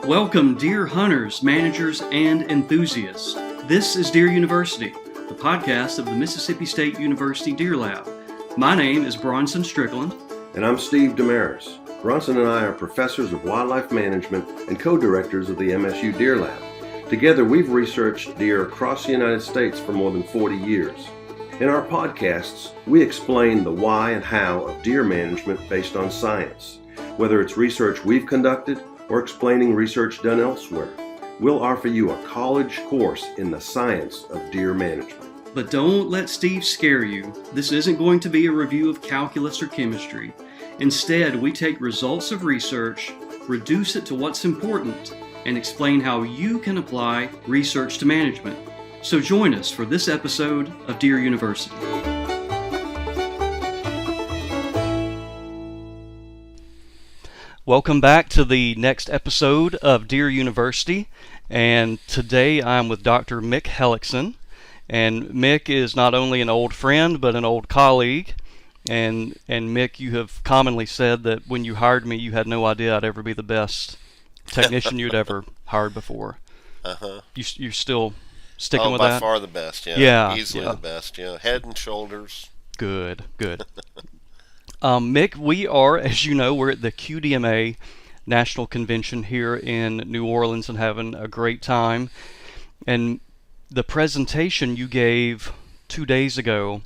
Welcome, deer hunters, managers, and enthusiasts. This is Deer University, the podcast of the Mississippi State University Deer Lab. My name is Bronson Strickland. And I'm Steve Damaris. Bronson and I are professors of wildlife management and co-directors of the MSU Deer Lab. Together, we've researched deer across the United States for more than 40 years. In our podcasts, we explain the why and how of deer management based on science. Whether it's research we've conducted or explaining research done elsewhere, we'll offer you a college course in the science of deer management. But don't let Steve scare you. This isn't going to be a review of calculus or chemistry. Instead, we take results of research, reduce it to what's important, and explain how you can apply research to management. So join us for this episode of Deer University. Welcome back to the next episode of Deer University, and today I'm with Dr. Mick Hellickson. And Mick is not only an old friend, but an old colleague. And Mick, you have commonly said that when you hired me, you had no idea I'd ever be the best technician you'd ever hired before. You're still sticking with that? By far the best, yeah. Yeah. Easily the best, yeah. Head and shoulders. Good. Mick, we are, as you know, we're at the QDMA National Convention here in New Orleans and having a great time. And the presentation you gave 2 days ago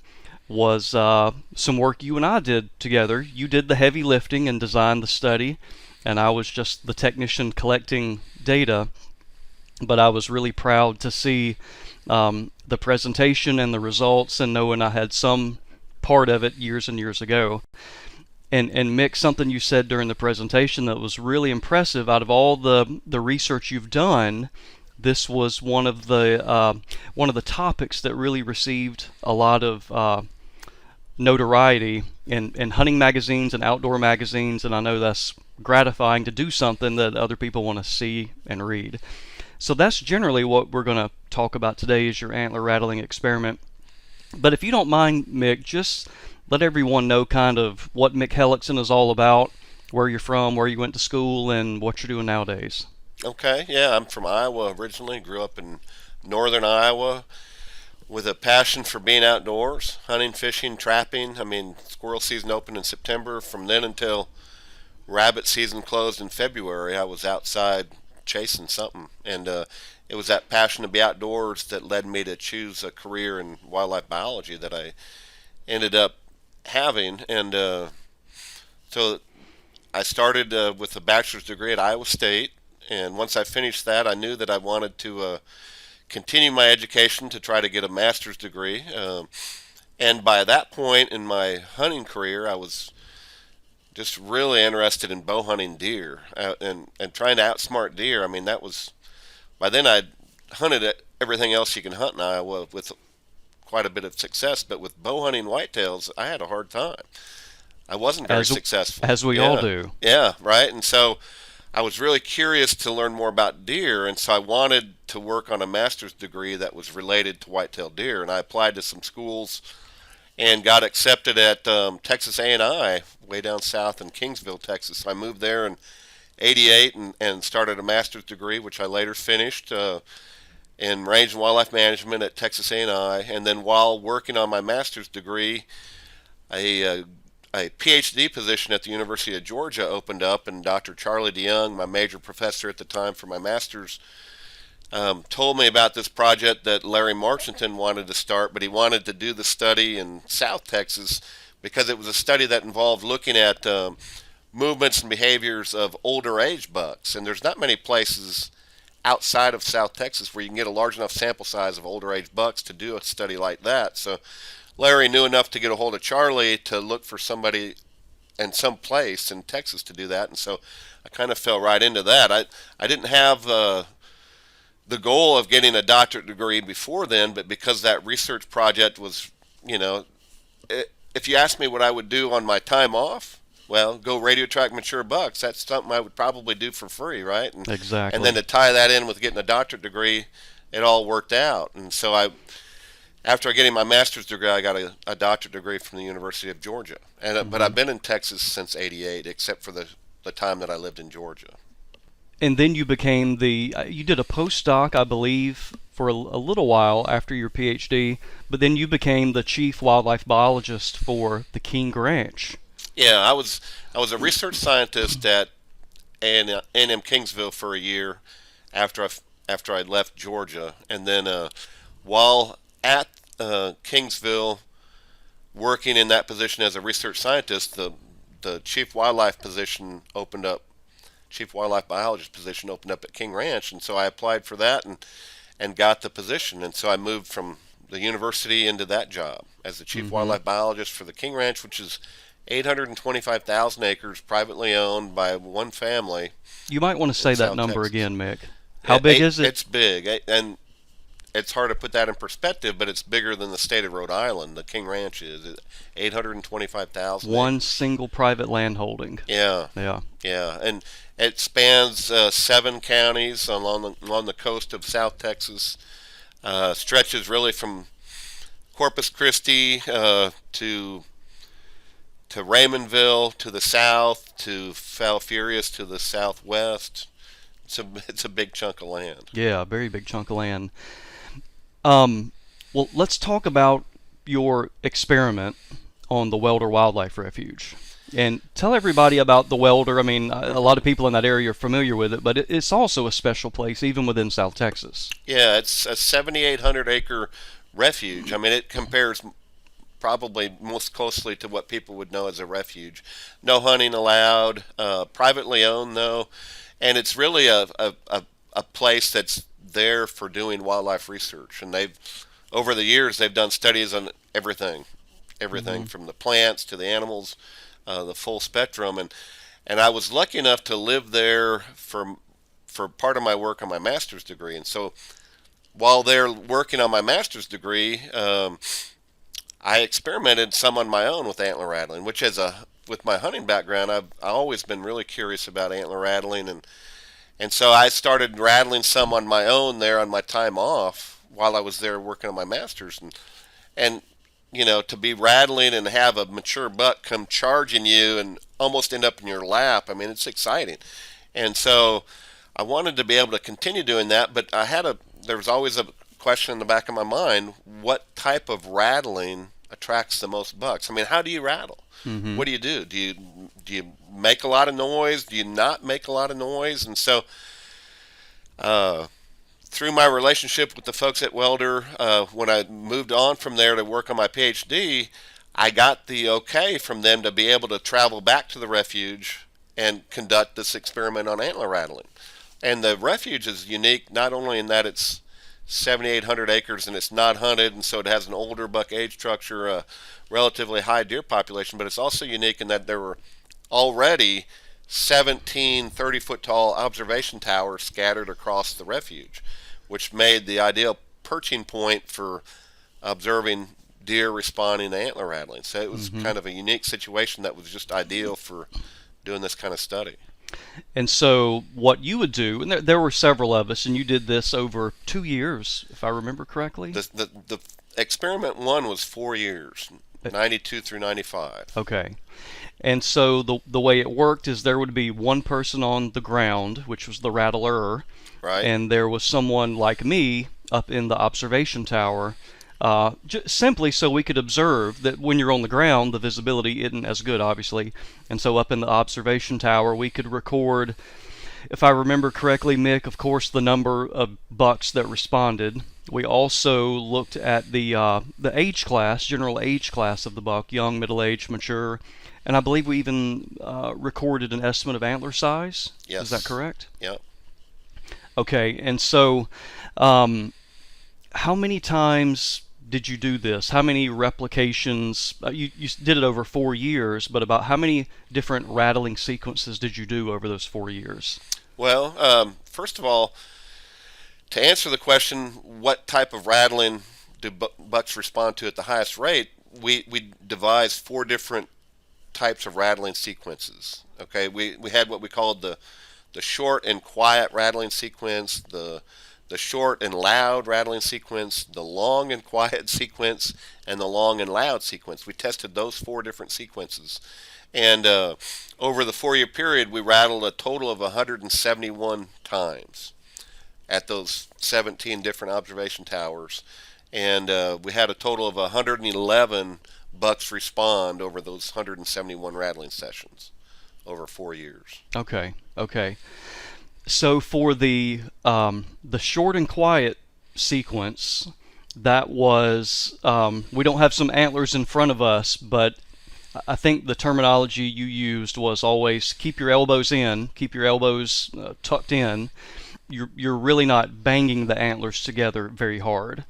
was some work you and I did together. You did the heavy lifting and designed the study, and I was just the technician collecting data. But I was really proud to see the presentation and the results, and knowing I had some part of it years and years ago. And Mick, something you said during the presentation that was really impressive, out of all the research you've done, this was one of the topics that really received a lot of notoriety in hunting magazines and outdoor magazines, and I know that's gratifying to do something that other people want to see and read. So that's generally what we're going to talk about today, is your antler rattling experiment. But if you don't mind, Mick, just let everyone know kind of what Mick Hellickson is all about, where you're from, where you went to school, and what you're doing nowadays. Okay, yeah, I'm from Iowa originally. Grew up in northern Iowa with a passion for being outdoors, hunting, fishing, trapping. I mean, squirrel season opened in September. From then until rabbit season closed in February, I was outside chasing something. And it was that passion to be outdoors that led me to choose a career in wildlife biology that I ended up having. And so I started with a bachelor's degree at Iowa State. And once I finished that, I knew that I wanted to continue my education to try to get a master's degree. And by that point in my hunting career, I was just really interested in bow hunting deer and trying to outsmart deer. I mean, that was, by then I'd hunted everything else you can hunt in Iowa with quite a bit of success, but with bow hunting whitetails, I had a hard time. I wasn't very successful. As we all do. Yeah, right. And so I was really curious to learn more about deer, and so I wanted to work on a master's degree that was related to whitetail deer, and I applied to some schools and got accepted at Texas A&I, way down south in Kingsville, Texas. So I moved there in '88 and started a master's degree, which I later finished in range and wildlife management at Texas A&I. And then while working on my master's degree, a PhD position at the University of Georgia opened up, and Dr. Charlie DeYoung, my major professor at the time for my master's, told me about this project that Larry Marchington wanted to start, but he wanted to do the study in South Texas because it was a study that involved looking at movements and behaviors of older age bucks. And there's not many places outside of South Texas where you can get a large enough sample size of older age bucks to do a study like that. So Larry knew enough to get a hold of Charlie to look for somebody in some place in Texas to do that, and so I kind of fell right into that. I didn't have the goal of getting a doctorate degree before then, but because that research project was, if you asked me what I would do on my time off, well, go radio track mature bucks. That's something I would probably do for free, right? And, exactly. And then to tie that in with getting a doctorate degree, it all worked out. And so after getting my master's degree, I got a doctorate degree from the University of Georgia. And but I've been in Texas since '88, except for the time that I lived in Georgia. and then you became you did a postdoc, I believe, for a little while after your PhD, but then you became the chief wildlife biologist for the King Ranch. Yeah, I was a research scientist at A&M Kingsville for a year after I left Georgia, and then while at Kingsville working in that position as a research scientist, the chief wildlife biologist position opened up at King Ranch, and so I applied for that and got the position, and so I moved from the university into that job as the chief wildlife biologist for the King Ranch, which is 825,000 acres, privately owned by one family. You might want to say that South number Texas. again, Mick. How big is it? It's big, and it's hard to put that in perspective, but it's bigger than the state of Rhode Island. The King Ranch is 825,000. One single private land holding. Yeah, Yeah. yeah, and it spans 7 counties along the coast of South Texas. Stretches really from Corpus Christi to Raymondville to the south, to Falfurrias to the southwest. It's a big chunk of land. Yeah, a very big chunk of land. Well, let's talk about your experiment on the Welder Wildlife Refuge. And tell everybody about the Welder. I mean, a lot of people in that area are familiar with it, but it's also a special place, even within South Texas. Yeah, it's a 7,800 acre refuge. I mean, it compares probably most closely to what people would know as a refuge. No hunting allowed, privately owned though, and it's really a place that's there for doing wildlife research. And over the years, they've done studies on everything from the plants to the animals, the full spectrum. And I was lucky enough to live there for part of my work on my master's degree. And so while they're working on my master's degree, I experimented some on my own with antler rattling, which with my hunting background, I've always been really curious about antler rattling, and so I started rattling some on my own there on my time off while I was there working on my master's, and to be rattling and have a mature buck come charging you and almost end up in your lap. I mean, it's exciting, and so I wanted to be able to continue doing that, but there was always a question in the back of my mind: what type of rattling attracts the most bucks? I mean, how do you rattle? What do you do? Do you make a lot of noise? Do you not make a lot of noise? And so, through my relationship with the folks at Welder, when I moved on from there to work on my PhD, I got the okay from them to be able to travel back to the refuge and conduct this experiment on antler rattling. And the refuge is unique not only in that it's 7,800 acres and it's not hunted, and so it has an older buck age structure, a relatively high deer population, but it's also unique in that there were already 17 30-foot tall observation towers scattered across the refuge, which made the ideal perching point for observing deer responding to antler rattling. So it was kind of a unique situation that was just ideal for doing this kind of study. And so what you would do, and there were several of us, and you did this over 2 years, if I remember correctly. The experiment one was 4 years, 92 through 95. Okay. And so the way it worked is there would be one person on the ground, which was the rattler, Right. and there was someone like me up in the observation tower, simply so we could observe that when you're on the ground, the visibility isn't as good, obviously. And so up in the observation tower, we could record, if I remember correctly, Mick, of course, the number of bucks that responded. We also looked at the age class, general age class of the buck, young, middle-aged, mature, and I believe we even recorded an estimate of antler size. Yes. Is that correct? Yep. Okay, and so how many times did you do this? How many replications? You did it over 4 years, but about how many different rattling sequences did you do over those 4 years? Well, first of all, to answer the question, what type of rattling do bucks respond to at the highest rate, we devised 4 different types of rattling sequences. Okay, we had what we called the short and quiet rattling sequence, the the short and loud rattling sequence, the long and quiet sequence, and the long and loud sequence. We tested those 4 different sequences. And over the 4-year period, we rattled a total of 171 times at those 17 different observation towers. And we had a total of 111 bucks respond over those 171 rattling sessions over 4 years. Okay. So for the short and quiet sequence, that was we don't have some antlers in front of us, but I think the terminology you used was always keep your elbows in, keep your elbows tucked in. You're really not banging the antlers together very hard.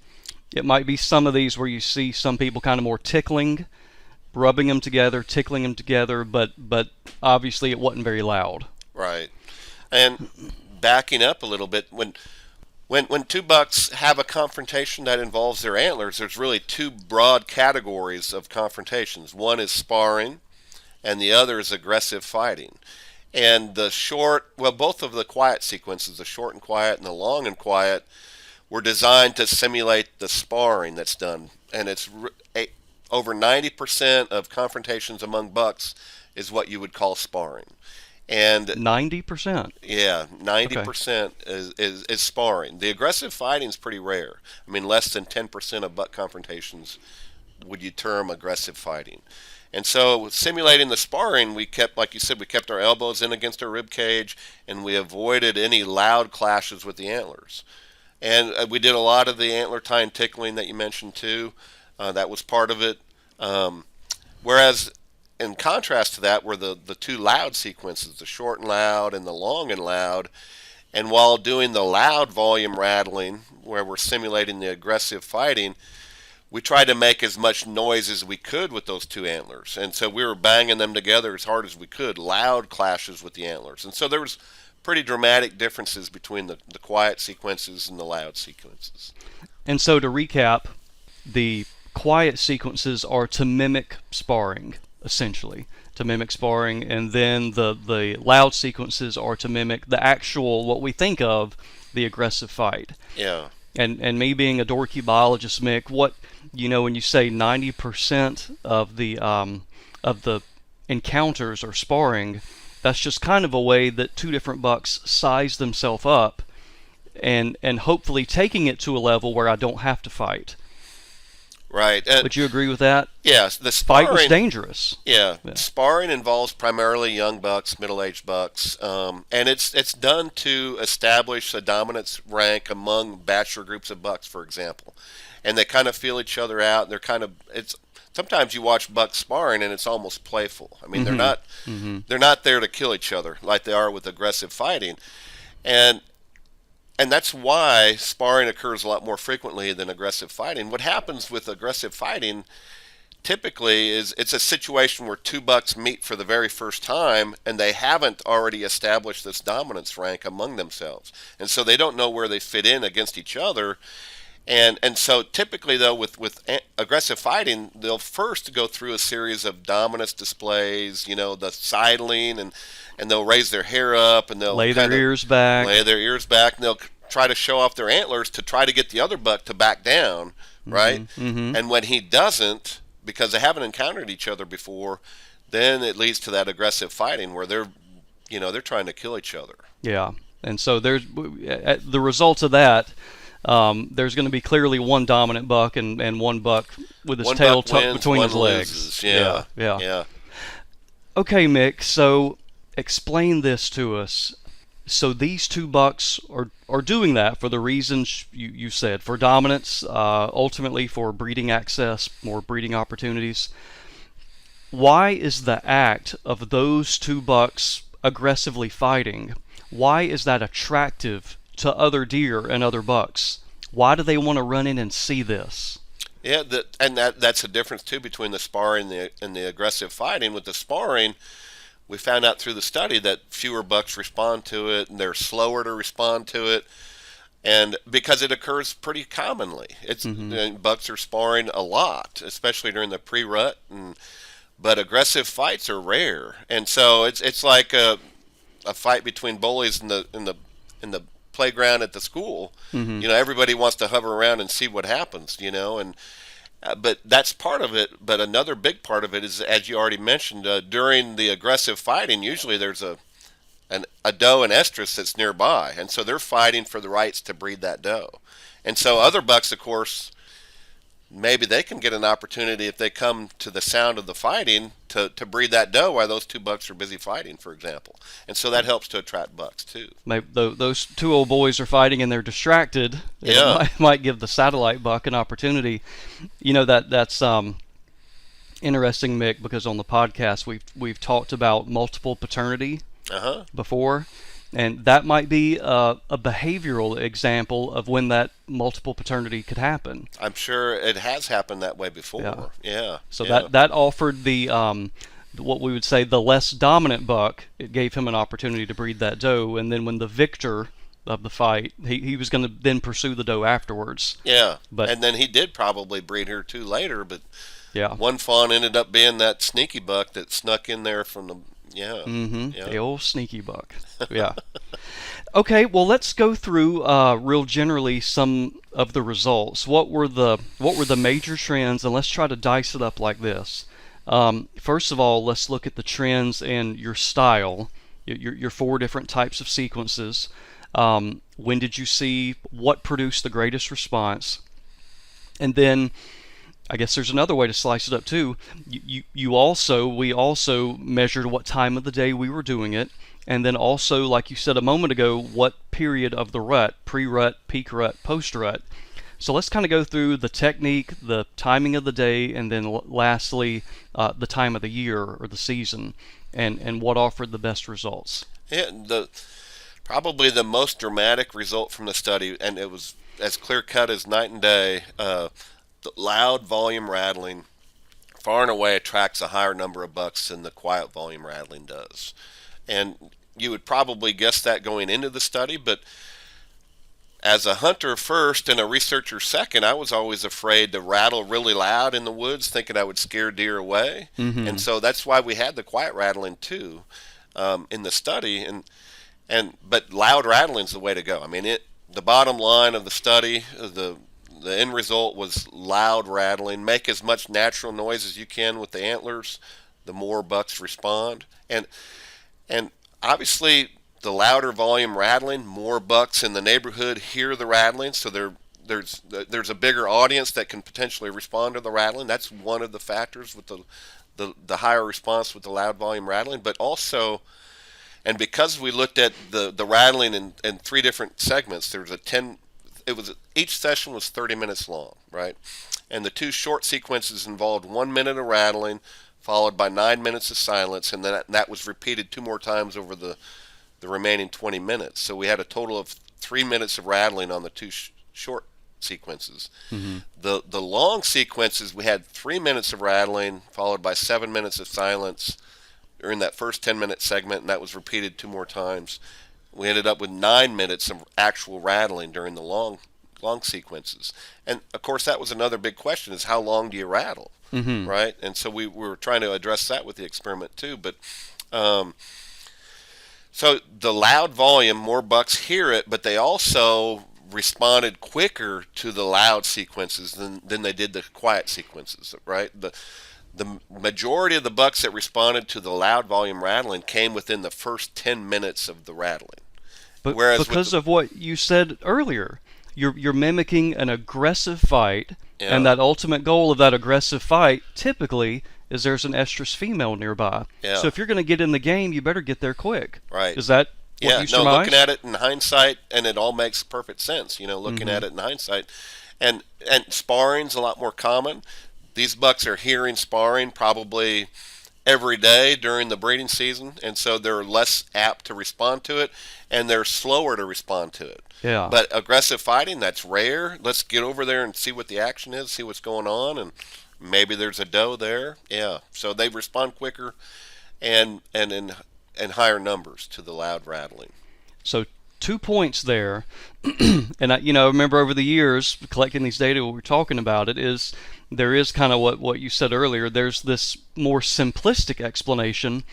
It might be some of these where you see some people kind of more tickling, rubbing them together, tickling them together, but obviously it wasn't very loud. Right. And backing up a little bit, when 2 bucks have a confrontation that involves their antlers, there's really 2 broad categories of confrontations. One is sparring, and the other is aggressive fighting. And both of the quiet sequences, the short and quiet and the long and quiet, were designed to simulate the sparring that's done. And it's over 90% of confrontations among bucks is what you would call sparring. And 90%? Yeah, 90% is sparring. The aggressive fighting is pretty rare. I mean, less than 10% of buck confrontations would you term aggressive fighting. And so simulating the sparring, we kept, like you said, we kept our elbows in against our rib cage, and we avoided any loud clashes with the antlers. And we did a lot of the antler tine tickling that you mentioned too. That was part of it. Whereas in contrast to that were the 2 loud sequences, the short and loud and the long and loud. And while doing the loud volume rattling, where we're simulating the aggressive fighting, we tried to make as much noise as we could with those 2 antlers. And so we were banging them together as hard as we could, loud clashes with the antlers. And so there was pretty dramatic differences between the quiet sequences and the loud sequences. And so to recap, the quiet sequences are to mimic sparring, essentially, and then the loud sequences are to mimic the actual, what we think of, the aggressive fight. Yeah. And me being a dorky biologist, Mick, what, when you say 90% of the encounters are sparring, that's just kind of a way that 2 different bucks size themselves up and hopefully taking it to a level where I don't have to fight. Right. Would you agree with that? Yes. The sparring, fight was dangerous. Yeah. Sparring involves primarily young bucks, middle-aged bucks, and it's done to establish a dominance rank among bachelor groups of bucks, for example. And they kind of feel each other out. And sometimes you watch bucks sparring and it's almost playful. I mean, they're not there to kill each other like they are with aggressive fighting. And that's why sparring occurs a lot more frequently than aggressive fighting. What happens with aggressive fighting typically is it's a situation where 2 bucks meet for the very first time and they haven't already established this dominance rank among themselves. And so they don't know where they fit in against each other. And so typically, though, with aggressive fighting, they'll first go through a series of dominance displays, the sidling, and they'll raise their hair up, and they'll lay their ears back, and they'll try to show off their antlers to try to get the other buck to back down, right? And when he doesn't, because they haven't encountered each other before, then it leads to that aggressive fighting where they're trying to kill each other. Yeah, and so there's the results of that. There's going to be clearly one dominant buck and one buck with his tail tucked between his legs. Yeah. Okay, Mick, so explain this to us. So these 2 bucks are doing that for the reasons you said, for dominance, ultimately for breeding access, more breeding opportunities. Why is the act of those 2 bucks aggressively fighting, why is that attractive to other deer and other bucks? Why do they want to run in and see this? Yeah, that's a difference too between the sparring and the aggressive fighting. With the sparring, we found out through the study that fewer bucks respond to it, and they're slower to respond to it, and because it occurs pretty commonly. Bucks are sparring a lot, especially during the pre-rut, but aggressive fights are rare, and so it's like a fight between bullies in the playground at the school. Everybody wants to hover around and see what happens, and but that's part of it. But another big part of it is, as you already mentioned, during the aggressive fighting, usually there's a doe and estrus that's nearby, and so they're fighting for the rights to breed that doe. And so other bucks, of course, maybe they can get an opportunity if they come to the sound of the fighting to breed that doe while those two bucks are busy fighting, for example. And so that helps to attract bucks too. Maybe those two old boys are fighting and they're distracted. Yeah. It might give the satellite buck an opportunity. That's interesting, Mick, because on the podcast we've talked about multiple paternity before. And that might be a behavioral example of when that multiple paternity could happen. I'm sure it has happened that way before. Yeah. So that offered the what we would say the less dominant buck. It gave him an opportunity to breed that doe, and then when the victor of the fight, he was going to then pursue the doe afterwards. Yeah. And then he did probably breed her too later, but yeah, one fawn ended up being that sneaky buck that snuck in there from the. Yeah. The old sneaky buck. Yeah. Okay, well, let's go through real generally some of the results. What were the major trends, and let's try to dice it up like this. First of all, let's look at the trends in your style, your 4 different types of sequences. When did you see what produced the greatest response? And then I guess there's another way to slice it up too. We also measured what time of the day we were doing it, and then also, like you said a moment ago, what period of the rut, pre-rut, peak rut, post-rut. So let's kind of go through the technique, the timing of the day, and then lastly, the time of the year or the season, and what offered the best results. Yeah, probably the most dramatic result from the study, and it was as clear-cut as night and day. The loud volume rattling far and away attracts a higher number of bucks than the quiet volume rattling does. And you would probably guess that going into the study, but as a hunter first and a researcher second, I was always afraid to rattle really loud in the woods, thinking I would scare deer away. And so that's why we had the quiet rattling too in the study. But loud rattling is the way to go. I mean, the bottom line of the study, the end result was loud rattling. Make as much natural noise as you can with the antlers, the more bucks respond. And obviously, the louder volume rattling, more bucks in the neighborhood hear the rattling, so there's a bigger audience that can potentially respond to the rattling. That's one of the factors with the higher response with the loud volume rattling. But also, and because we looked at the rattling in 3 different segments, there was each session was 30 minutes long, right? And the 2 short sequences involved 1 minute of rattling, followed by 9 minutes of silence, and then that was repeated 2 more times over the remaining 20 minutes. So we had a total of 3 minutes of rattling on the 2 short sequences. The long sequences, we had 3 minutes of rattling, followed by 7 minutes of silence during that first 10-minute segment, and that was repeated 2 more times. We ended up with 9 minutes of actual rattling during the long sequences. And, of course, that was another big question, is how long do you rattle, right? And so we were trying to address that with the experiment, too. But so the loud volume, more bucks hear it, but they also responded quicker to the loud sequences than they did the quiet sequences, right? The majority of the bucks that responded to the loud volume rattling came within the first 10 minutes of the rattling. But because of what you said earlier, you're mimicking an aggressive fight, and that ultimate goal of that aggressive fight typically is there's an estrus female nearby. Yeah. So if you're going to get in the game, you better get there quick. Right. Is that what you surmise? Looking at it in hindsight, and it all makes perfect sense, looking at it in hindsight. And sparring's a lot more common. These bucks are hearing sparring probably every day during the breeding season, and so they're less apt to respond to it, and they're slower to respond to it. Yeah. But aggressive fighting, that's rare. Let's get over there and see what the action is, see what's going on, and maybe there's a doe there. Yeah. So they respond quicker and in higher numbers to the loud rattling. So 2 points there. And I remember over the years collecting these data, what we're talking about there is kind of what you said earlier. There's this more simplistic explanation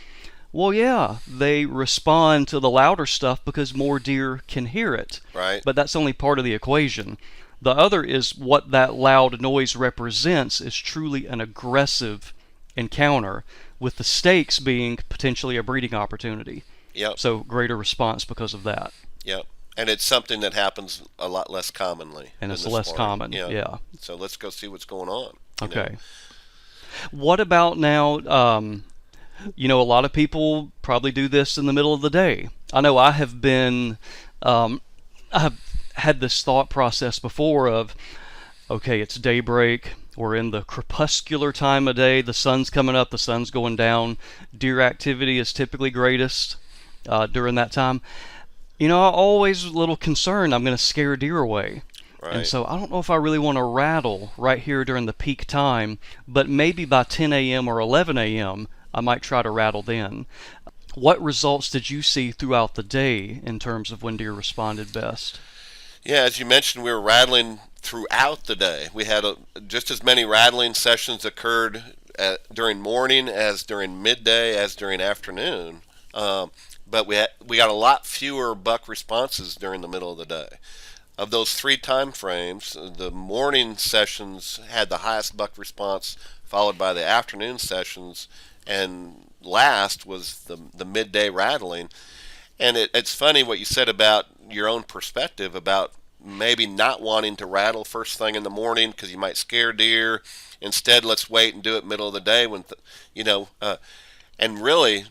Well, yeah, they respond to the louder stuff because more deer can hear it. Right. But that's only part of the equation. The other is what that loud noise represents is truly an aggressive encounter, with the stakes being potentially a breeding opportunity. Yep. So greater response because of that. Yep. And it's something that happens a lot less commonly. And than it's the less sparring. common. Yeah. So let's go see what's going on. Okay. What about now? A lot of people probably do this in the middle of the day. I know I have been, I've had this thought process before of, okay, it's daybreak. We're in the crepuscular time of day. The sun's coming up. The sun's going down. Deer activity is typically greatest during that time. I'm always a little concerned I'm going to scare deer away. Right. And so I don't know if I really want to rattle right here during the peak time, but maybe by 10 a.m. or 11 a.m., I might try to rattle then. What results did you see throughout the day in terms of when deer responded best? Yeah, as you mentioned, we were rattling throughout the day. We had just as many rattling sessions occurred during morning as during midday as during afternoon. But we got a lot fewer buck responses during the middle of the day. Of those 3 time frames, the morning sessions had the highest buck response, followed by the afternoon sessions, and last was the midday rattling. And it's funny what you said about your own perspective about maybe not wanting to rattle first thing in the morning because you might scare deer. Instead, let's wait and do it middle of the day when, and really,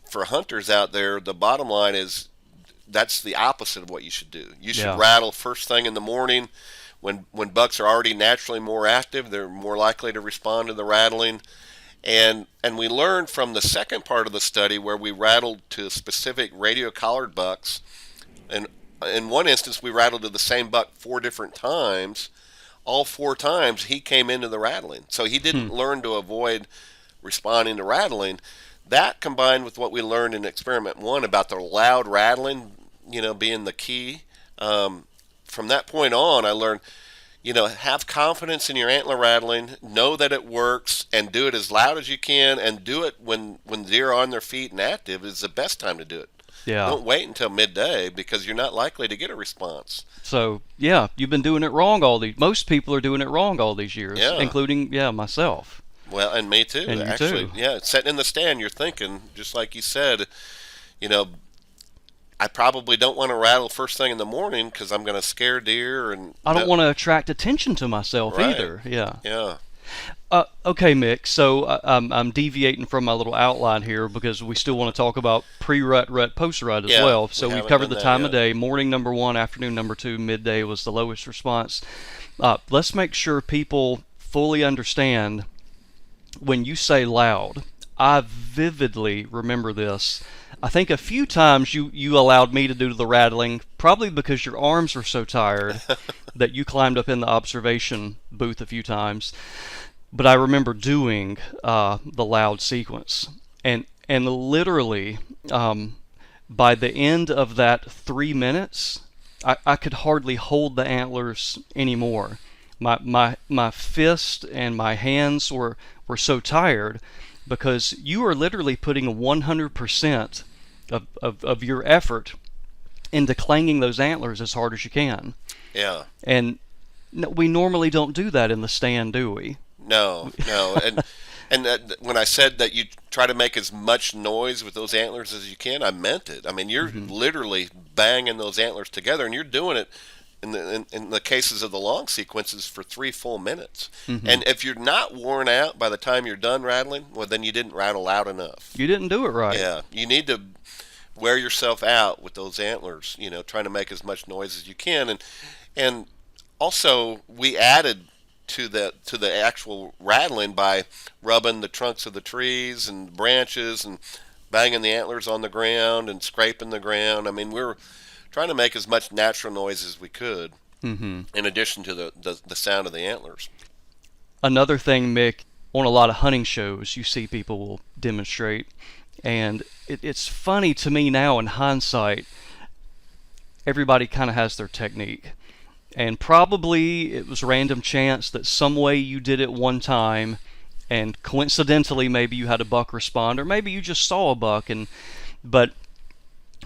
for hunters out there, the bottom line is that's the opposite of what you should do. You should rattle first thing in the morning when bucks are already naturally more active. They're more likely to respond to the rattling. And we learned from the second part of the study where we rattled to specific radio collared bucks. And in one instance, we rattled to the same buck 4 different times. All 4 times he came into the rattling. So he didn't learn to avoid responding to rattling. That combined with what we learned in experiment 1 about the loud rattling, being the key. From that point on, I learned, have confidence in your antler rattling, know that it works, and do it as loud as you can, and do it when deer are on their feet and active is the best time to do it. Yeah. Don't wait until midday because you're not likely to get a response. So, you've been doing it wrong most people are doing it wrong all these years, including, myself. Well, and me too, and actually. You too. Yeah, sitting in the stand, you're thinking, just like you said, I probably don't want to rattle first thing in the morning because I'm going to scare deer. And I don't want to attract attention to myself either. Yeah. Yeah. Okay, Mick, so I'm deviating from my little outline here because we still want to talk about pre-rut, rut, post-rut as well. So we've covered the time of day. Morning, number 1, afternoon, number 2, midday was the lowest response. Let's make sure people fully understand when you say loud. I vividly remember this. I think a few times you allowed me to do the rattling, probably because your arms were so tired that you climbed up in the observation booth a few times. But I remember doing the loud sequence, and literally by the end of that 3 minutes, I could hardly hold the antlers anymore. My fist and my hands were so tired because you are literally putting 100% of your effort into clanging those antlers as hard as you can. Yeah. And we normally don't do that in the stand, do we? No. And when I said that you try to make as much noise with those antlers as you can, I meant it. I mean, you're literally banging those antlers together, and you're doing it in the cases of the long sequences for 3 full minutes. And if you're not worn out by the time you're done rattling, well, then you didn't rattle loud enough. You didn't do it right. Yeah, you need to wear yourself out with those antlers, trying to make as much noise as you can. And also we added to the actual rattling by rubbing the trunks of the trees and branches and banging the antlers on the ground and scraping the ground. I mean, we were trying to make as much natural noise as we could, in addition to the sound of the antlers. Another thing, Mick, on a lot of hunting shows, you see people will demonstrate, and it's funny to me now in hindsight, everybody kind of has their technique. And probably it was random chance that some way you did it one time and coincidentally maybe you had a buck respond, or maybe you just saw a buck. But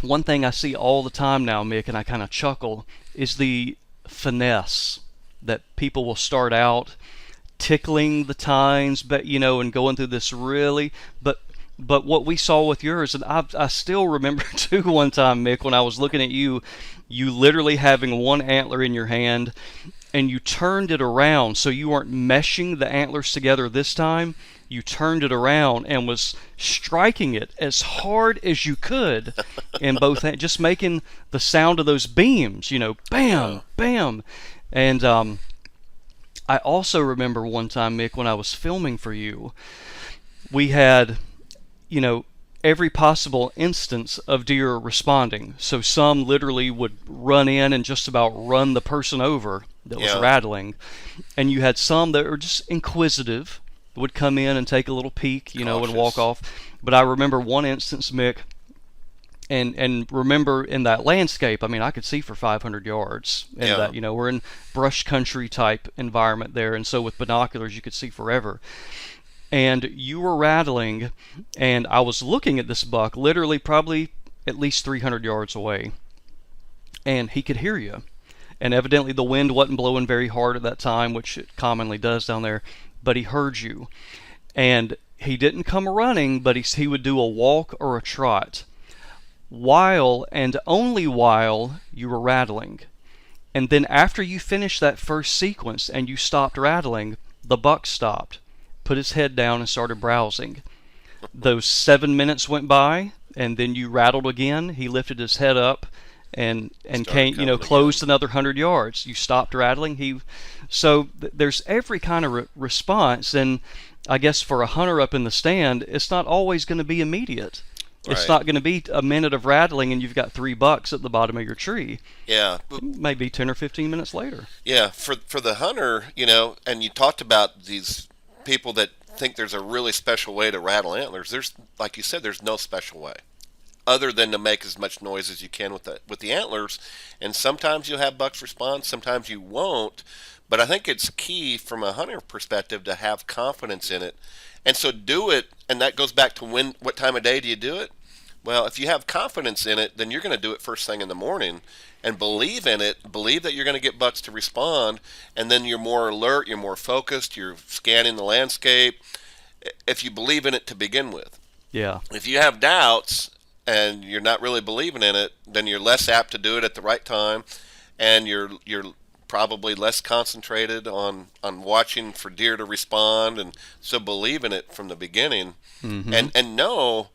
one thing I see all the time now, Mick, and I kind of chuckle, is the finesse that people will start out tickling the tines, but and going through this really, but what we saw with yours, and I still remember too, one time, Mick, when I was looking at you literally having one antler in your hand, and you turned it around, so you weren't meshing the antlers together this time. You turned it around and was striking it as hard as you could in both hands, just making the sound of those beams, bam, bam. And I also remember one time, Mick, when I was filming for you, we had, every possible instance of deer responding. So some literally would run in and just about run the person over that was rattling. And you had some that were just inquisitive, would come in and take a little peek, and walk off. But I remember one instance, Mick, and remember in that landscape, I mean, I could see for 500 yards. And that, we're in brush country type environment there. And so with binoculars, you could see forever. And you were rattling, and I was looking at this buck literally probably at least 300 yards away, and he could hear you. And evidently the wind wasn't blowing very hard at that time, which it commonly does down there, but he heard you. And he didn't come running, but he would do a walk or a trot while, and only while, you were rattling. And then after you finished that first sequence and you stopped rattling, the buck stopped, put his head down, and started browsing. Those 7 minutes went by, and then you rattled again. He lifted his head up and came, closed another 100 yards. You stopped rattling. So there's every kind of response, and I guess for a hunter up in the stand, it's not always going to be immediate. Right. It's not going to be a minute of rattling and you've got 3 bucks at the bottom of your tree. Yeah. Maybe 10 or 15 minutes later. Yeah, for the hunter, and you talked about these people that think there's a really special way to rattle antlers. There's, like you said, there's no special way other than to make as much noise as you can with the antlers. And sometimes you'll have bucks respond, sometimes you won't. But I think it's key from a hunter perspective to have confidence in it. And so do it, and that goes back to what time of day do you do it? Well, if you have confidence in it, then you're going to do it first thing in the morning and believe in it, believe that you're going to get bucks to respond, and then you're more alert, you're more focused, you're scanning the landscape, if you believe in it to begin with. Yeah. If you have doubts and you're not really believing in it, then you're less apt to do it at the right time, and you're probably less concentrated on watching for deer to respond, and so believe in it from the beginning. Mm-hmm. and know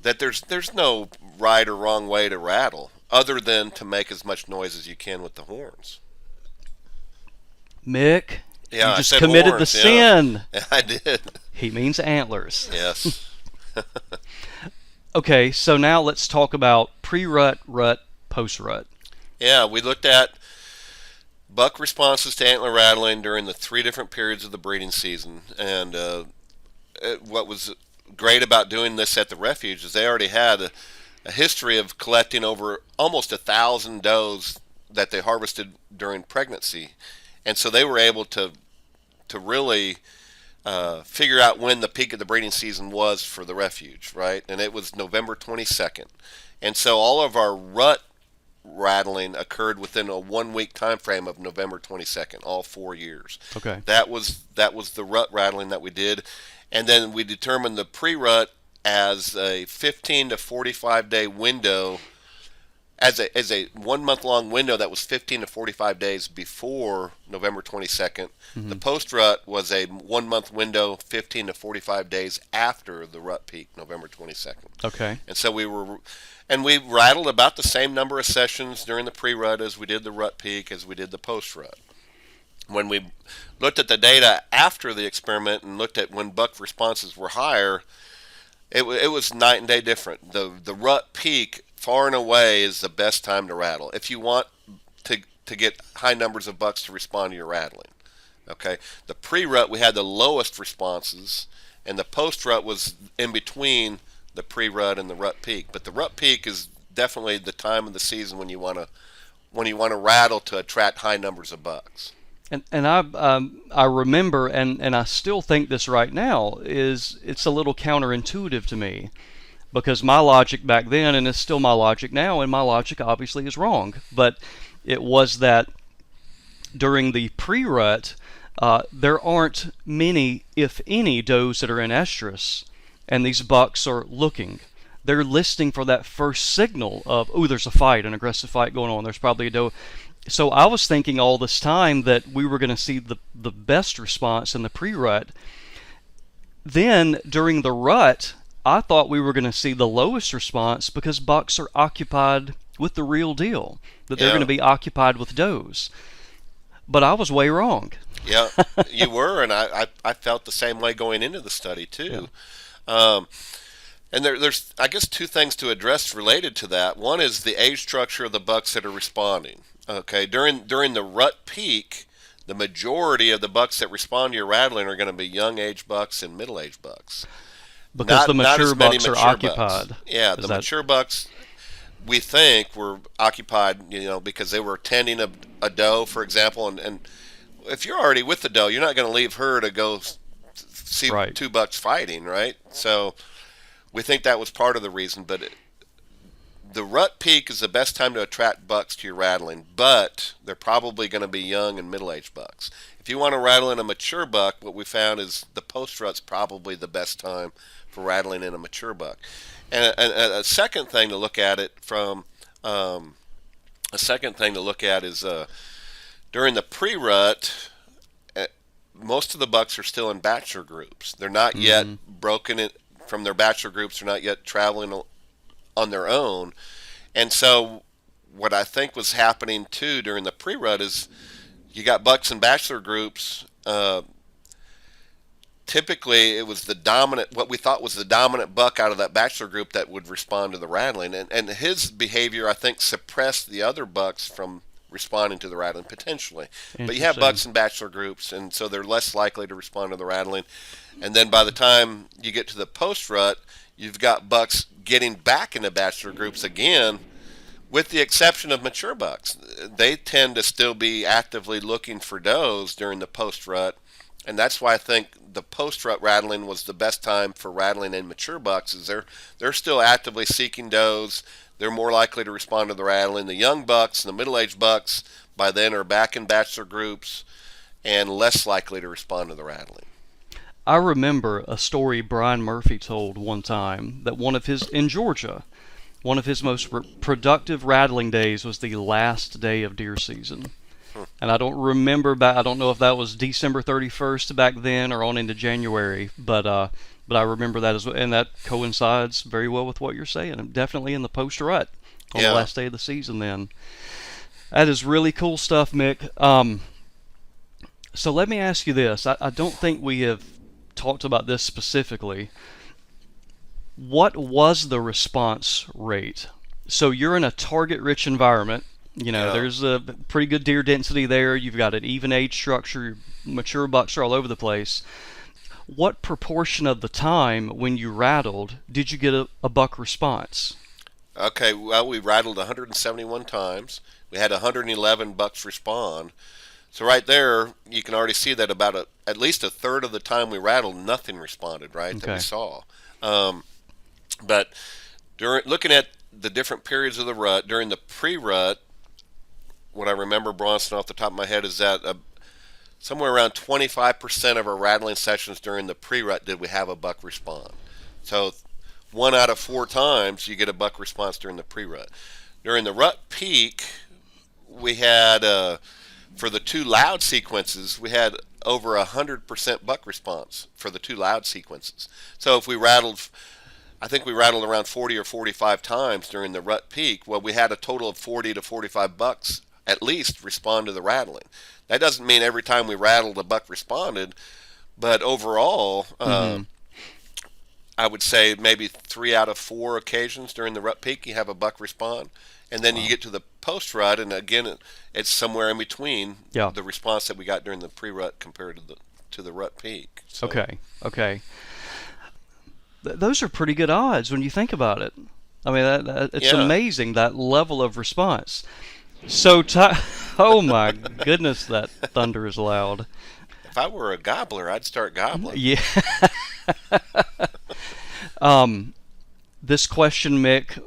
that there's no right or wrong way to rattle other than to make as much noise as you can with the horns. Mick, yeah, you just committed horns, the sin. Yeah, I did. He means antlers. Yes. Okay, so now let's talk about pre-rut, rut, post-rut. Yeah, we looked at buck responses to antler rattling during the 3 different periods of the breeding season. And what was great about doing this at the refuge is they already had a history of collecting over almost 1,000 does that they harvested during pregnancy. And so they were able to really figure out when the peak of the breeding season was for the refuge, right? And it was November 22nd. And so all of our rut rattling occurred within a 1-week time frame of November 22nd, all 4 years. Okay. That was the rut rattling that we did. And then we determined the pre-rut as a 15 to 45 day window, as a 1 month long window that was 15 to 45 days before November 22nd. Mm-hmm. The post-rut was a 1 month window, 15 to 45 days after the rut peak, November 22nd. Okay. And so we rattled about the same number of sessions during the pre-rut as we did the rut peak, as we did the post-rut. When we looked at the data after the experiment and looked at when buck responses were higher, it was night and day different. The rut peak far and away is the best time to rattle if you want to get high numbers of bucks to respond to your rattling. Okay, the pre-rut we had the lowest responses, and the post-rut was in between the pre-rut and the rut peak. But the rut peak is definitely the time of the season when you want to rattle to attract high numbers of bucks. And I remember, and I still think this right now, is it's a little counterintuitive to me, because my logic back then, and it's still my logic now, and my logic obviously is wrong, but it was that during the pre-rut, there aren't many, if any, does that are in estrus, and these bucks are looking. They're listening for that first signal of, oh, there's a fight, an aggressive fight going on. There's probably a doe. So I was thinking all this time that we were going to see the best response in the pre-rut. Then during the rut, I thought we were going to see the lowest response because bucks are occupied with the real deal, that they're going to be occupied with does. But I was way wrong. Yeah, you were, and I felt the same way going into the study too. And there's, I guess, two things to address related to that. One is the age structure of the bucks that are responding. Okay, during the rut peak, the majority of the bucks that respond to your rattling are going to be young age bucks and middle age bucks. Because the mature bucks are occupied. Bucks. Yeah, the mature bucks, we think, were occupied, because they were tending a doe, for example, and if you're already with the doe, you're not going to leave her to go see two bucks fighting, right? So we think that was part of the reason, but the rut peak is the best time to attract bucks to your rattling, but they're probably going to be young and middle-aged bucks. If you want to rattle in a mature buck, what we found is the post-rut's probably the best time for rattling in a mature buck. And a second thing to look at it from, is during the pre-rut, most of the bucks are still in bachelor groups. They're not yet broken from their bachelor groups. They're not yet traveling on their own. And so what I think was happening too during the pre-rut is you got bucks in bachelor groups. Typically it was what we thought was the dominant buck out of that bachelor group that would respond to the rattling. And his behavior, I think, suppressed the other bucks from responding to the rattling potentially. But you have bucks in bachelor groups, and so they're less likely to respond to the rattling. And then by the time you get to the post-rut, you've got bucks getting back into bachelor groups again, with the exception of mature bucks. They tend to still be actively looking for does during the post-rut, and that's why I think the post-rut rattling was the best time for rattling in mature bucks, is they're still actively seeking does. They're more likely to respond to the rattling. The young bucks and the middle-aged bucks by then are back in bachelor groups and less likely to respond to the rattling. I remember a story Brian Murphy told one time that in Georgia, one of his most productive rattling days was the last day of deer season. And I don't remember I don't know if that was December 31st back then or on into January, but I remember that as well, and that coincides very well with what you're saying. I'm definitely in the post-rut on the last day of the season then. That is really cool stuff, Mick. So let me ask you this. I don't think we have talked about this specifically. What was the response rate? So you're in a target-rich environment. There's a pretty good deer density there. You've got an even age structure. Mature bucks are all over the place. What proportion of the time when you rattled did you get a buck response? Okay, well, we rattled 171 times. We had 111 bucks respond. So right there, you can already see that at least a third of the time we rattled, nothing responded, right, that we saw. But looking at the different periods of the rut, during the pre-rut, what I remember, Bronson, off the top of my head, is that somewhere around 25% of our rattling sessions during the pre-rut did we have a buck respond. So 1 out of 4 times you get a buck response during the pre-rut. During the rut peak, we had, for the 2 loud sequences, we had over 100% buck response for the 2 loud sequences. So if we rattled, I think we rattled around 40 or 45 times during the rut peak. Well, we had a total of 40 to 45 bucks at least respond to the rattling. That doesn't mean every time we rattled a buck responded, but overall, I would say maybe 3 out of 4 occasions during the rut peak you have a buck respond. And then you get to the post-rut, and again, it's somewhere in between the response that we got during the pre-rut compared to the rut peak. So. Okay. Those are pretty good odds when you think about it. I mean, it's amazing, that level of response. So Oh my goodness, that thunder is loud. If I were a gobbler, I'd start gobbling. Yeah. This question, Mick,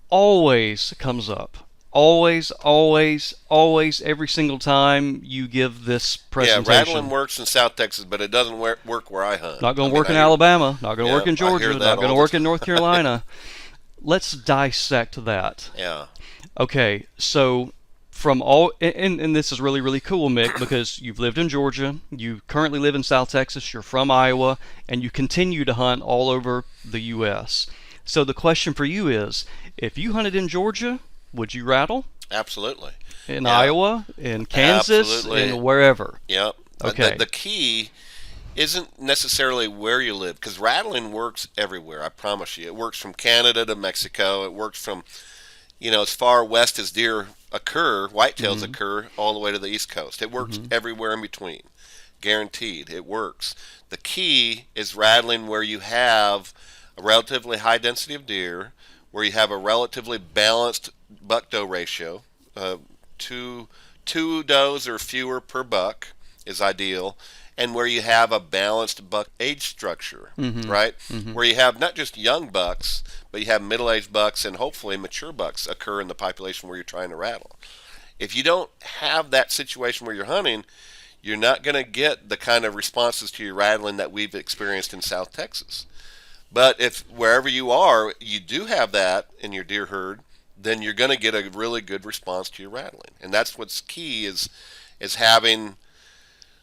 always comes up. Always, always, always, every single time you give this presentation. Yeah, rattling works in South Texas, but it doesn't work where I hunt. Not going to work in Alabama. Not going to work in I hear Georgia. that Not going to all work the in North Carolina. Let's dissect that. Yeah. Okay, so from all, and this is really, really cool, Mick, because you've lived in Georgia, you currently live in South Texas, you're from Iowa, and you continue to hunt all over the U.S. So the question for you is, if you hunted in Georgia, would you rattle? Absolutely. In Iowa, in Kansas, Absolutely. in wherever? Yep. Okay. The key isn't necessarily where you live, because rattling works everywhere, I promise you. It works from Canada to Mexico. It works from, as far west as deer occur, whitetails occur, all the way to the East Coast. It works everywhere in between. Guaranteed. It works. The key is rattling where you have a relatively high density of deer, where you have a relatively balanced buck-doe ratio. Two does or fewer per buck is ideal, and where you have a balanced buck age structure, right? Where you have not just young bucks, but you have middle-aged bucks and hopefully mature bucks occur in the population where you're trying to rattle. If you don't have that situation where you're hunting, you're not going to get the kind of responses to your rattling that we've experienced in South Texas. But if wherever you are, you do have that in your deer herd, then you're going to get a really good response to your rattling. And that's what's key is having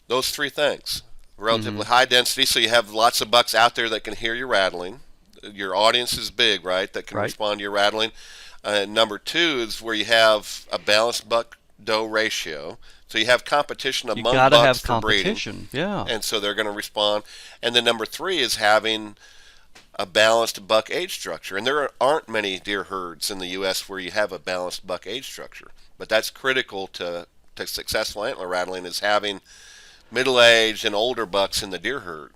those three things. Relatively high density, so you have lots of bucks out there that can hear your rattling. Your audience is big, right, that can respond to your rattling. Number two is where you have a balanced buck-doe ratio. So you have competition among bucks for breeding. Yeah. And so they're going to respond. And then number three is having a balanced buck age structure. And there aren't many deer herds in the U.S. where you have a balanced buck age structure. But that's critical to successful antler rattling, is having middle-aged and older bucks in the deer herd,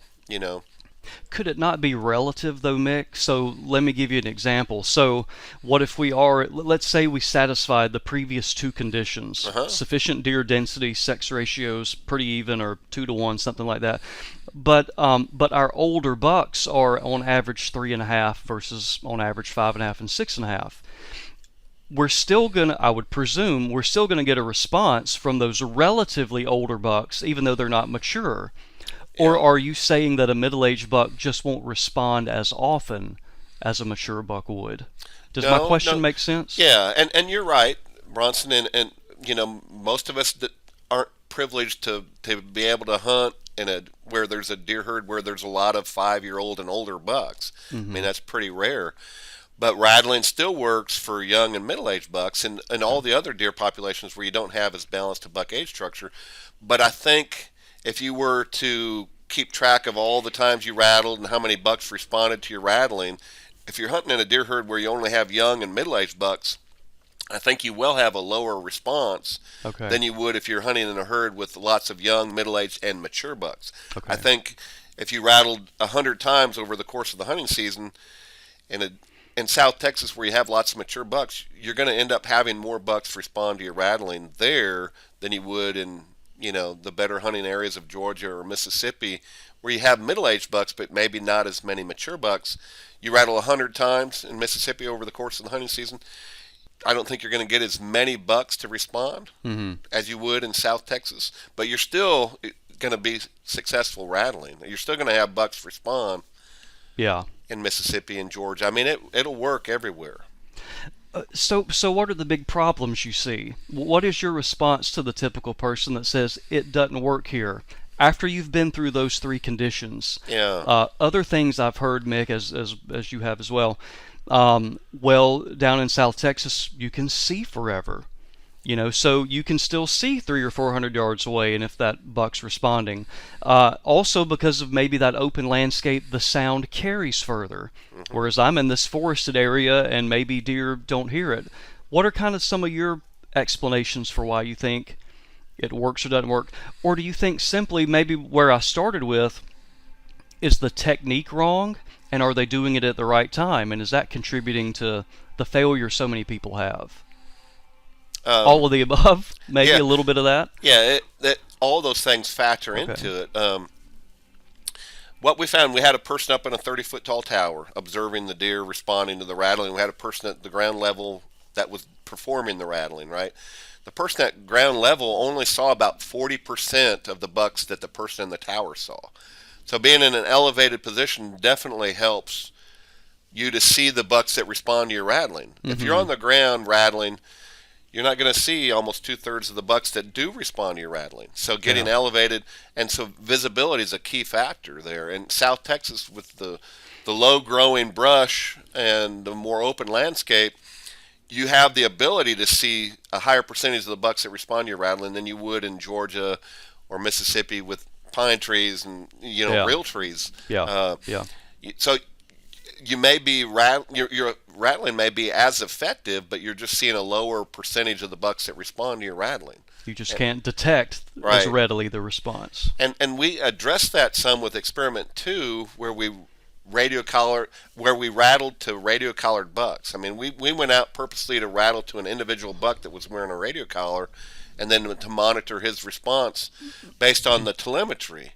Could it not be relative, though, Mick? So let me give you an example. So what if let's say we satisfied the previous two conditions, sufficient deer density, sex ratios pretty even, or 2-to-1, something like that. But our older bucks are on average 3.5 versus on average 5.5 and 6.5. We're still I would presume, we're still gonna get a response from those relatively older bucks, even though they're not mature. Or are you saying that a middle-aged buck just won't respond as often as a mature buck would? Does my question make sense? Yeah, and you're right, Bronson, and most of us that aren't privileged to be able to hunt where there's a deer herd where there's a lot of 5-year-old and older bucks. I mean, that's pretty rare. But rattling still works for young and middle-aged bucks and all the other deer populations where you don't have as balanced a buck age structure. But I think if you were to keep track of all the times you rattled and how many bucks responded to your rattling, if you're hunting in a deer herd where you only have young and middle-aged bucks, I think you will have a lower response than you would if you're hunting in a herd with lots of young, middle-aged, and mature bucks. I think if you rattled 100 times over the course of the hunting season in South Texas where you have lots of mature bucks, you're going to end up having more bucks respond to your rattling there than you would in the better hunting areas of Georgia or Mississippi, where you have middle-aged bucks but maybe not as many mature bucks. You rattle 100 times in Mississippi over the course of the hunting season, I don't think you're going to get as many bucks to respond as you would in South Texas, but you're still going to be successful rattling. You're still going to have bucks respond in Mississippi and Georgia. I mean, it'll work everywhere. So what are the big problems you see? What is your response to the typical person that says it doesn't work here? After you've been through those three conditions, other things I've heard, Mick, as you have as well. Well, down in South Texas, you can see forever. So you can still see 300 or 400 yards away, and if that buck's responding. Also, because of maybe that open landscape, the sound carries further. Whereas I'm in this forested area, and maybe deer don't hear it. What are kind of some of your explanations for why you think it works or doesn't work? Or do you think simply, maybe where I started with, is the technique wrong, and are they doing it at the right time? And is that contributing to the failure so many people have? All of the above? Maybe Yeah. a little bit of that? Yeah, all those things factor Okay. into it. What we found, we had a person up in a 30-foot tall tower observing the deer responding to the rattling. We had a person at the ground level that was performing the rattling, right? The person at ground level only saw about 40% of the bucks that the person in the tower saw. So being in an elevated position definitely helps you to see the bucks that respond to your rattling. If you're on the ground rattling, you're not going to see almost 2/3 of the bucks that do respond to your rattling. So getting elevated, and so visibility is a key factor there. In South Texas, with the low growing brush and the more open landscape, you have the ability to see a higher percentage of the bucks that respond to your rattling than you would in Georgia or Mississippi with pine trees and real trees. Yeah. Yeah. So you may be your rattling may be as effective, but you're just seeing a lower percentage of the bucks that respond to your rattling. You just can't detect as Right. readily the response. And we addressed that some with experiment 2, where we rattled to radio collared bucks. I mean, we went out purposely to rattle to an individual buck that was wearing a radio collar, and then to monitor his response based on the telemetry.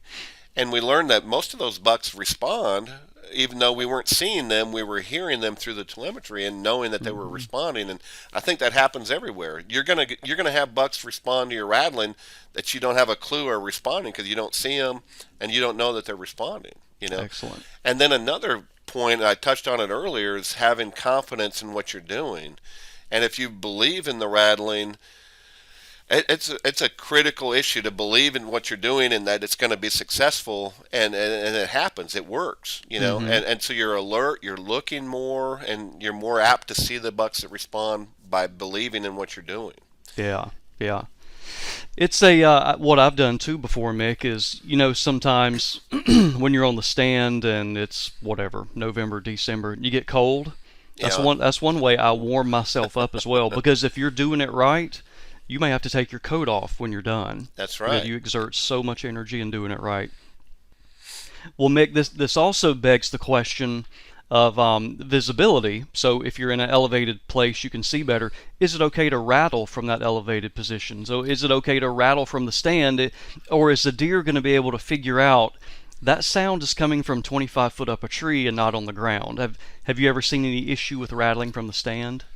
And we learned that most of those bucks respond, even though we weren't seeing them, we were hearing them through the telemetry and knowing that they were responding. And I think that happens everywhere. You're gonna have bucks respond to your rattling that you don't have a clue are responding, because you don't see them and you don't know that they're responding. Excellent. And then another point, I touched on it earlier, is having confidence in what you're doing. And if you believe in the rattling, it's a critical issue to believe in what you're doing and that it's going to be successful, and it happens, it works, and so you're alert, you're looking more, and you're more apt to see the bucks that respond by believing in what you're doing. Yeah. Yeah. It's what I've done too before, Mick, is sometimes when you're on the stand and it's whatever, November, December, you get cold. That's one way I warm myself up as well, because if you're doing it right, you may have to take your coat off when you're done. That's right. You exert so much energy in doing it right. Well, Mick, this also begs the question of visibility. So if you're in an elevated place, you can see better. Is it okay to rattle from that elevated position? So is it okay to rattle from the stand, or is the deer going to be able to figure out that sound is coming from 25 foot up a tree and not on the ground? Have you ever seen any issue with rattling from the stand?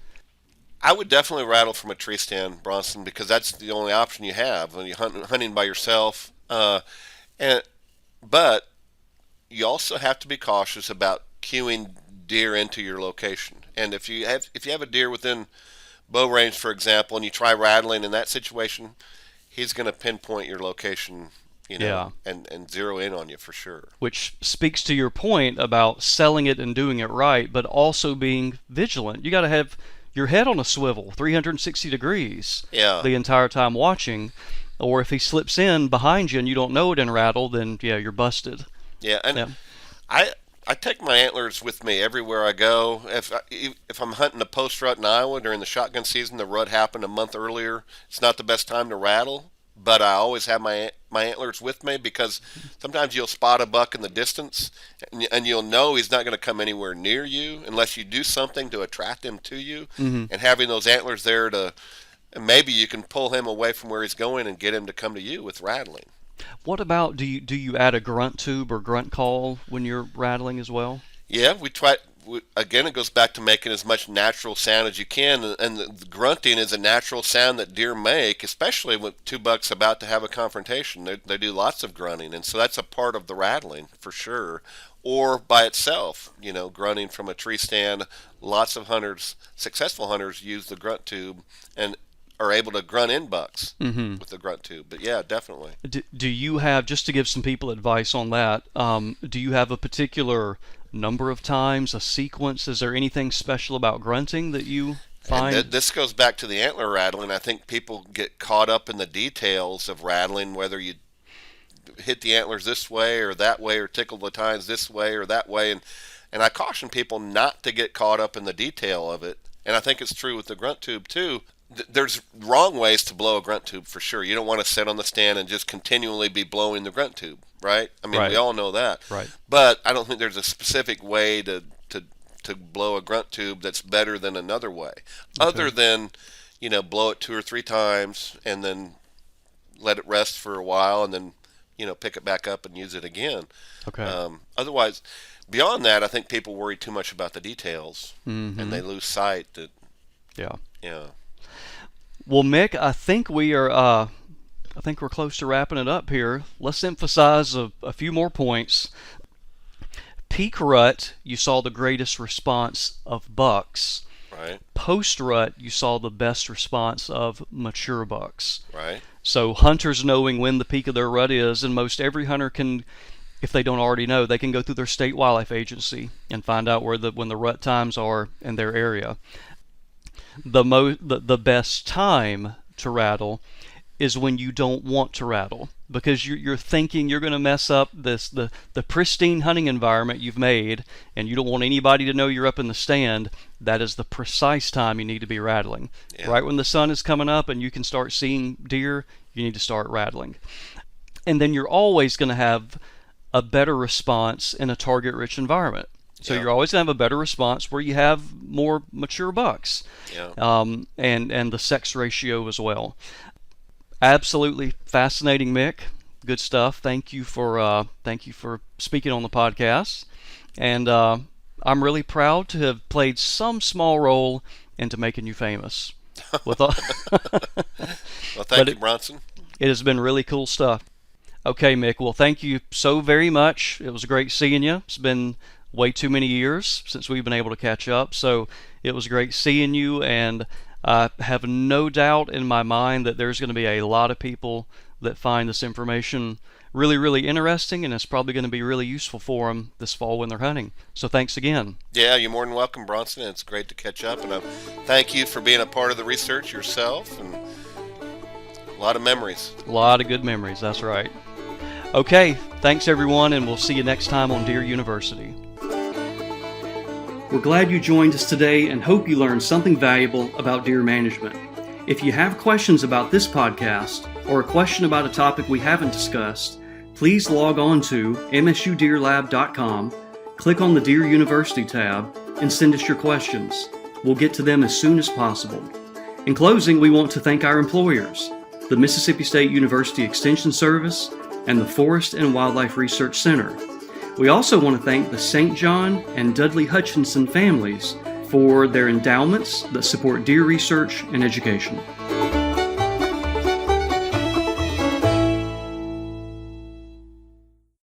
I would definitely rattle from a tree stand, Bronson, because that's the only option you have when you're hunting by yourself. But you also have to be cautious about cueing deer into your location. And if you have a deer within bow range, for example, and you try rattling in that situation, he's going to pinpoint your location, and zero in on you for sure. Which speaks to your point about selling it and doing it right, but also being vigilant. You got to have your head on a swivel, 360 degrees, the entire time watching. Or if he slips in behind you and you don't know it and rattle, then you're busted. Yeah, and I take my antlers with me everywhere I go. If I'm hunting a post rut in Iowa during the shotgun season, the rut happened a month earlier. It's not the best time to rattle, but I always have my antlers with me, because sometimes you'll spot a buck in the distance, and you'll know he's not going to come anywhere near you unless you do something to attract him to you. And having those antlers there maybe you can pull him away from where he's going and get him to come to you with rattling. What about, do you add a grunt tube or grunt call when you're rattling as well? Yeah, we try. Again, it goes back to making as much natural sound as you can, and the grunting is a natural sound that deer make, especially with two bucks about to have a confrontation. They do lots of grunting, and so that's a part of the rattling for sure. Or by itself, grunting from a tree stand. Lots of hunters, successful hunters, use the grunt tube and are able to grunt in bucks with the grunt tube. But yeah, definitely. Do you have, just to give some people advice on that, do you have a particular number of times, a sequence? Is there anything special about grunting that you find? And this goes back to the antler rattling. I think people get caught up in the details of rattling, whether you hit the antlers this way or that way, or tickle the tines this way or that way. And I caution people not to get caught up in the detail of it. And I think it's true with the grunt tube too. There's wrong ways to blow a grunt tube for sure. You don't want to sit on the stand and just continually be blowing the grunt tube, right? I mean, we all know that. Right. But I don't think there's a specific way to blow a grunt tube that's better than another way. Okay. Other than blow it 2 or 3 times and then let it rest for a while and then, pick it back up and use it again. Okay. Otherwise, beyond that, I think people worry too much about the details and they lose sight that, Yeah. yeah. Well, Mick, I think we're close to wrapping it up here. Let's emphasize a few more points. Peak rut, you saw the greatest response of bucks. Right. Post rut, you saw the best response of mature bucks. Right. So hunters knowing when the peak of their rut is, and most every hunter can, if they don't already know, they can go through their state wildlife agency and find out when the rut times are in their area. The best time to rattle is when you don't want to rattle, because you're thinking you're going to mess up the pristine hunting environment you've made, and you don't want anybody to know you're up in the stand. That is the precise time you need to be rattling. Yeah. Right when the sun is coming up and you can start seeing deer, you need to start rattling. And then you're always going to have a better response in a target-rich environment. So you're always going to have a better response where you have more mature bucks, and the sex ratio as well. Absolutely fascinating, Mick. Good stuff. Thank you for speaking on the podcast, and I'm really proud to have played some small role into making you famous. With all Well, thank you, Bronson. It has been really cool stuff. Okay, Mick. Well, thank you so very much. It was great seeing you. It's been way too many years since we've been able to catch up, so it was great seeing you, and I have no doubt in my mind that there's going to be a lot of people that find this information really, really interesting, and it's probably going to be really useful for them this fall when they're hunting. So thanks again. Yeah, you're more than welcome, Bronson. It's great to catch up, and thank you for being a part of the research yourself, and a lot of memories. A lot of good memories, that's right. Okay, thanks everyone, and we'll see you next time on Deer University. We're glad you joined us today and hope you learned something valuable about deer management. If you have questions about this podcast or a question about a topic we haven't discussed, please log on to msudeerlab.com, click on the Deer University tab, and send us your questions. We'll get to them as soon as possible. In closing, we want to thank our employers, the Mississippi State University Extension Service and the Forest and Wildlife Research Center. We also want to thank the St. John and Dudley Hutchinson families for their endowments that support deer research and education.